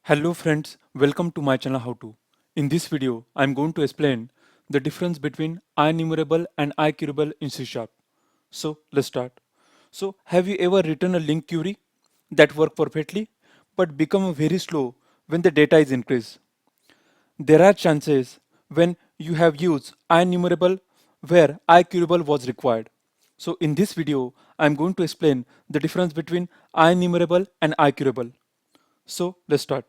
Hello friends, welcome to my channel How To. In this video, I am going to explain the difference between IEnumerable and IQueryable in C Sharp. So let's start. So have you ever written a LINQ query that work perfectly but become very slow when the data is increased? There are chances when you have used IEnumerable where IQueryable was required. So in this video, I am going to explain the difference between IEnumerable and IQueryable. So let's start.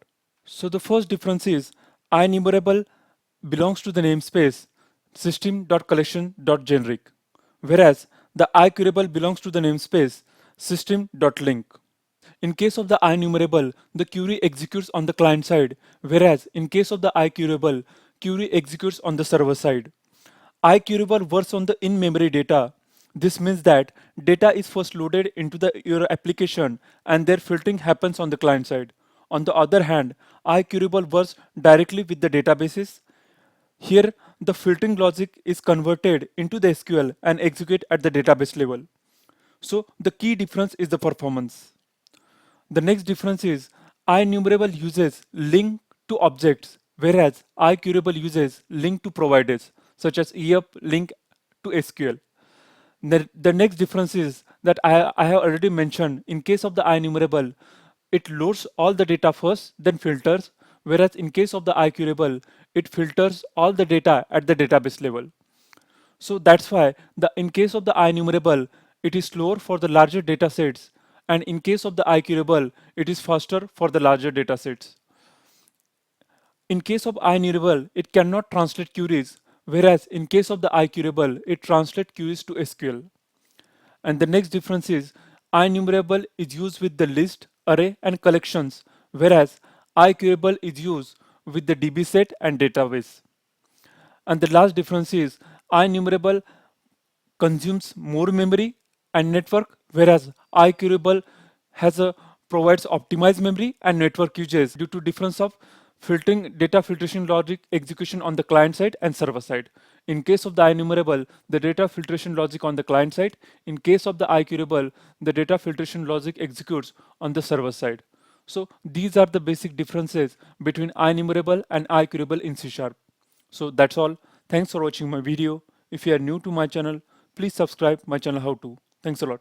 So the first difference is IEnumerable belongs to the namespace system.collection.generic, whereas the IQueryable belongs to the namespace system.link. In case of the IEnumerable, the query executes on the client side, whereas in case of the IQueryable, query executes on the server side. IQueryable works on the in-memory data. This means that data is first loaded into your application and their filtering happens on the client side. On the other hand, IQueryable works directly with the databases. Here, the filtering logic is converted into the SQL and execute at the database level. So the key difference is the performance. The next difference is IEnumerable uses link to objects, whereas IQueryable uses link to providers, such as EUp link to SQL. The next difference is that I have already mentioned in case of the IEnumerable, it loads all the data first, then filters, whereas in case of the IQueryable, it filters all the data at the database level. So that's why in case of the IEnumerable, it is slower for the larger data sets, and in case of the IQueryable, it is faster for the larger data sets. In case of IEnumerable, it cannot translate queries, whereas in case of the IQueryable, it translates queries to SQL. And the next difference is IEnumerable is used with the list, array, and collections, whereas IQueryable is used with the DB set and database. And the last difference is IEnumerable consumes more memory and network, whereas iQueryable has a provides optimized memory and network usage due to difference of filtering data filtration logic execution on the client side and server side. In case of the IEnumerable, the data filtration logic on the client side. In case of the iQueryable, the data filtration logic executes on the server side. So these are the basic differences between IEnumerable and iQueryable in C Sharp. So that's all. Thanks for watching my video. If you are new to my channel, please subscribe my channel How To. Thanks a lot.